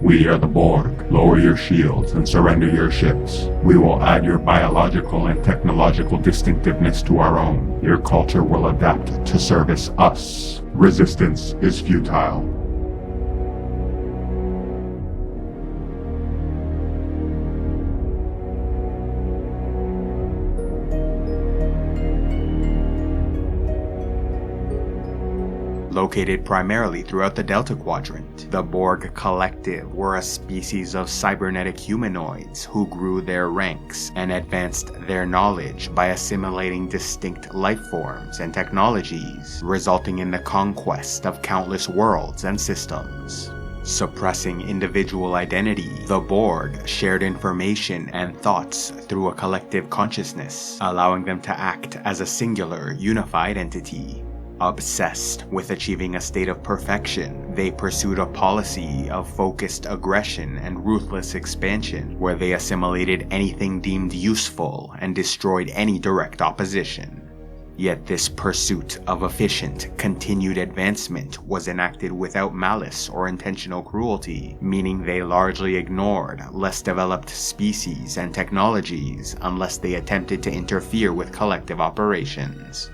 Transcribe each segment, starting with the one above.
We are the Borg. Lower your shields and surrender your ships. We will add your biological and technological distinctiveness to our own. Your culture will adapt to service us. Resistance is futile. Located primarily throughout the Delta Quadrant, the Borg Collective were a species of cybernetic humanoids who grew their ranks and advanced their knowledge by assimilating distinct life forms and technologies, resulting in the conquest of countless worlds and systems. Suppressing individual identity, the Borg shared information and thoughts through a collective consciousness, allowing them to act as a singular, unified entity. Obsessed with achieving a state of perfection, they pursued a policy of focused aggression and ruthless expansion, where they assimilated anything deemed useful and destroyed any direct opposition. Yet this pursuit of efficient, continued advancement was enacted without malice or intentional cruelty, meaning they largely ignored less developed species and technologies unless they attempted to interfere with collective operations.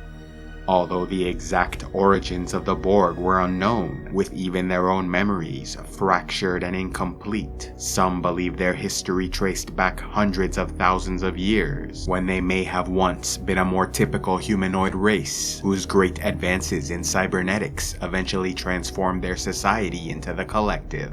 Although the exact origins of the Borg were unknown, with even their own memories fractured and incomplete, some believe their history traced back hundreds of thousands of years, when they may have once been a more typical humanoid race, whose great advances in cybernetics eventually transformed their society into the Collective.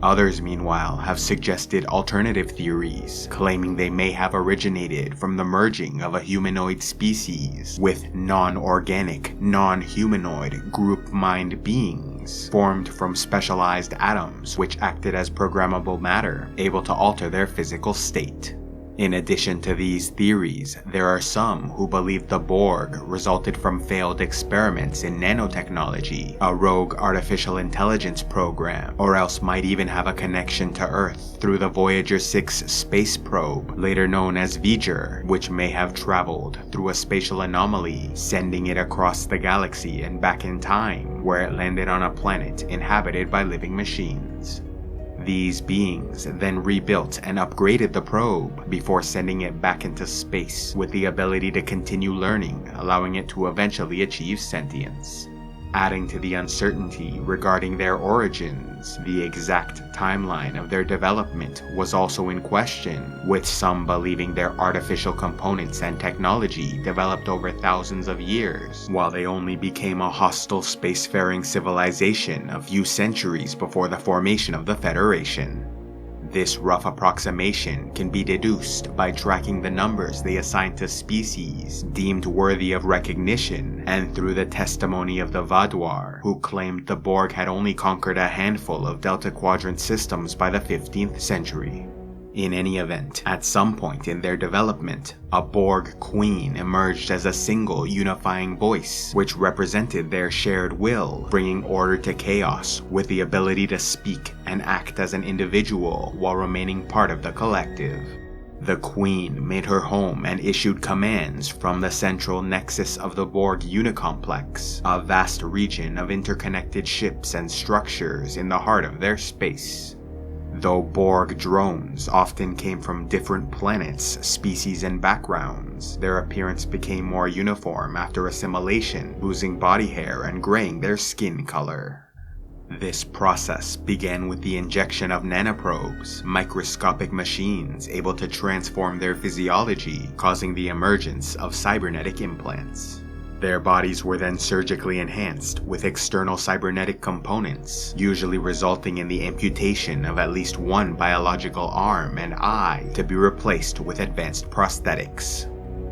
Others, meanwhile, have suggested alternative theories, claiming they may have originated from the merging of a humanoid species with non-organic, non-humanoid group mind beings, formed from specialized atoms which acted as programmable matter, able to alter their physical state. In addition to these theories, there are some who believe the Borg resulted from failed experiments in nanotechnology, a rogue artificial intelligence program, or else might even have a connection to Earth through the Voyager 6 space probe, later known as Voyager, which may have traveled through a spatial anomaly, sending it across the galaxy and back in time, where it landed on a planet inhabited by living machines. These beings then rebuilt and upgraded the probe before sending it back into space with the ability to continue learning, allowing it to eventually achieve sentience. Adding to the uncertainty regarding their origins, the exact timeline of their development was also in question, with some believing their artificial components and technology developed over thousands of years, while they only became a hostile spacefaring civilization a few centuries before the formation of the Federation. This rough approximation can be deduced by tracking the numbers they assigned to species deemed worthy of recognition, and through the testimony of the Vaadwaur, who claimed the Borg had only conquered a handful of Delta Quadrant systems by the 15th century. In any event, at some point in their development, a Borg queen emerged as a single unifying voice, which represented their shared will, bringing order to chaos with the ability to speak and act as an individual while remaining part of the collective. The Queen made her home and issued commands from the central nexus of the Borg Unicomplex, a vast region of interconnected ships and structures in the heart of their space. Though Borg drones often came from different planets, species, and backgrounds, their appearance became more uniform after assimilation, losing body hair and graying their skin color. This process began with the injection of nanoprobes, microscopic machines able to transform their physiology, causing the emergence of cybernetic implants. Their bodies were then surgically enhanced with external cybernetic components, usually resulting in the amputation of at least one biological arm and eye to be replaced with advanced prosthetics.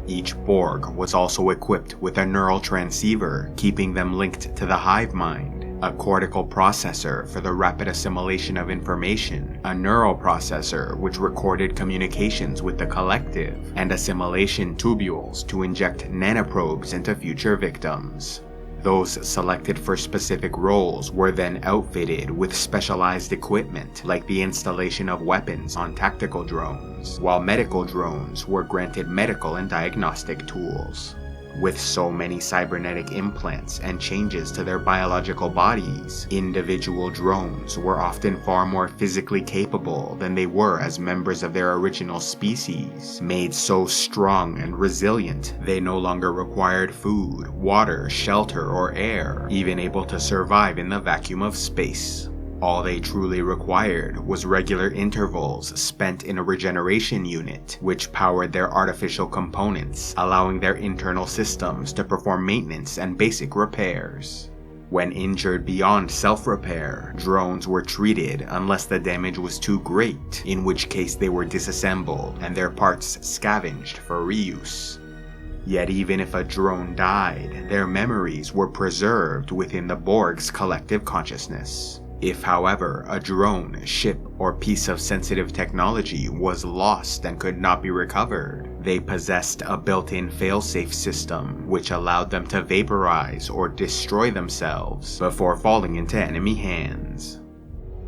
Each Borg was also equipped with a neural transceiver, keeping them linked to the hive mind, a cortical processor for the rapid assimilation of information, a neural processor which recorded communications with the collective, and assimilation tubules to inject nanoprobes into future victims. Those selected for specific roles were then outfitted with specialized equipment, like the installation of weapons on tactical drones, while medical drones were granted medical and diagnostic tools. With so many cybernetic implants and changes to their biological bodies, individual drones were often far more physically capable than they were as members of their original species, made so strong and resilient they no longer required food, water, shelter, or air, even able to survive in the vacuum of space. All they truly required was regular intervals spent in a regeneration unit, which powered their artificial components, allowing their internal systems to perform maintenance and basic repairs. When injured beyond self-repair, drones were treated unless the damage was too great, in which case they were disassembled and their parts scavenged for reuse. Yet even if a drone died, their memories were preserved within the Borg's collective consciousness. If, however, a drone, ship, or piece of sensitive technology was lost and could not be recovered, they possessed a built-in failsafe system which allowed them to vaporize or destroy themselves before falling into enemy hands.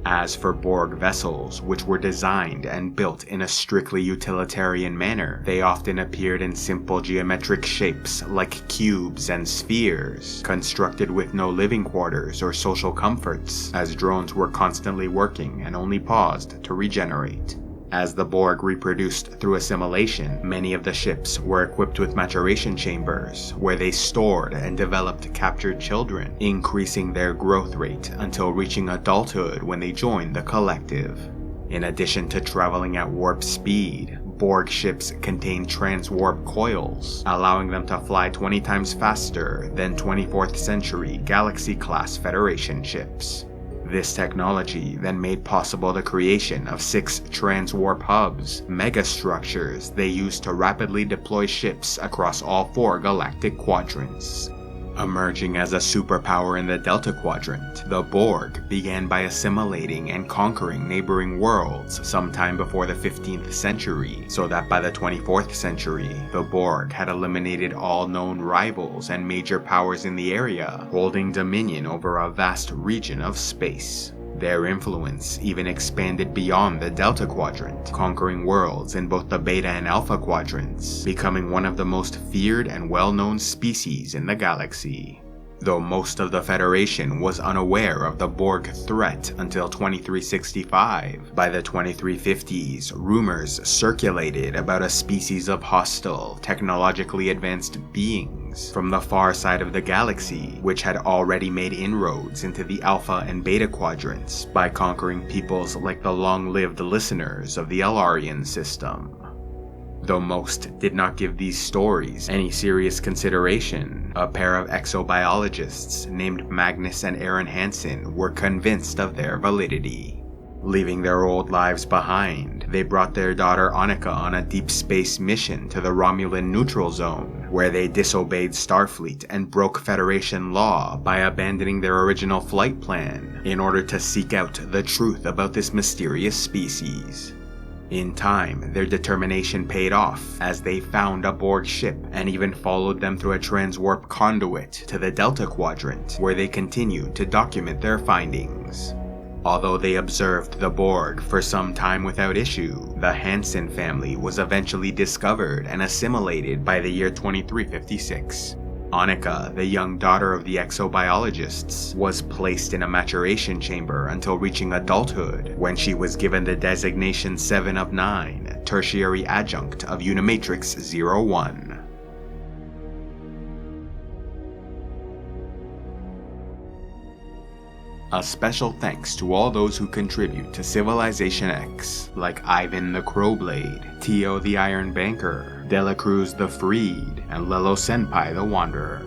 As for Borg vessels, which were designed and built in a strictly utilitarian manner, they often appeared in simple geometric shapes like cubes and spheres, constructed with no living quarters or social comforts, as drones were constantly working and only paused to regenerate. As the Borg reproduced through assimilation, many of the ships were equipped with maturation chambers, where they stored and developed captured children, increasing their growth rate until reaching adulthood when they joined the collective. In addition to traveling at warp speed, Borg ships contain transwarp coils, allowing them to fly 20 times faster than 24th century Galaxy-class Federation ships. This technology then made possible the creation of 6 transwarp hubs, megastructures they used to rapidly deploy ships across all 4 galactic quadrants. Emerging as a superpower in the Delta Quadrant, the Borg began by assimilating and conquering neighboring worlds sometime before the 15th century, so that by the 24th century, the Borg had eliminated all known rivals and major powers in the area, holding dominion over a vast region of space. Their influence even expanded beyond the Delta Quadrant, conquering worlds in both the Beta and Alpha Quadrants, becoming one of the most feared and well-known species in the galaxy. Though most of the Federation was unaware of the Borg threat until 2365, by the 2350s, rumors circulated about a species of hostile, technologically advanced beings from the far side of the galaxy, which had already made inroads into the Alpha and Beta Quadrants by conquering peoples like the long-lived listeners of the Elarian system. Though most did not give these stories any serious consideration, a pair of exobiologists named Magnus and Aaron Hansen were convinced of their validity. Leaving their old lives behind, they brought their daughter Annika on a deep space mission to the Romulan neutral zone, where they disobeyed Starfleet and broke Federation law by abandoning their original flight plan in order to seek out the truth about this mysterious species. In time, their determination paid off as they found a Borg ship and even followed them through a transwarp conduit to the Delta Quadrant, where they continued to document their findings. Although they observed the Borg for some time without issue, the Hansen family was eventually discovered and assimilated by the year 2356. Annika, the young daughter of the exobiologists, was placed in a maturation chamber until reaching adulthood, when she was given the designation 7 of 9, tertiary adjunct of Unimatrix 01. A special thanks to all those who contribute to CivilizationEx, like Ivan the Crowblade, Tio the Iron Banker, Delacruz the Freed, and Lelo Senpai the Wanderer.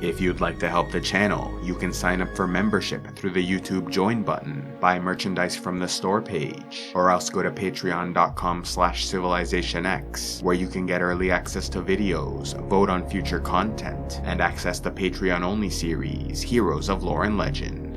If you'd like to help the channel, you can sign up for membership through the YouTube Join button, buy merchandise from the store page, or else go to patreon.com/CivilizationEx, where you can get early access to videos, vote on future content, and access the Patreon-only series, Heroes of Lore and Legend.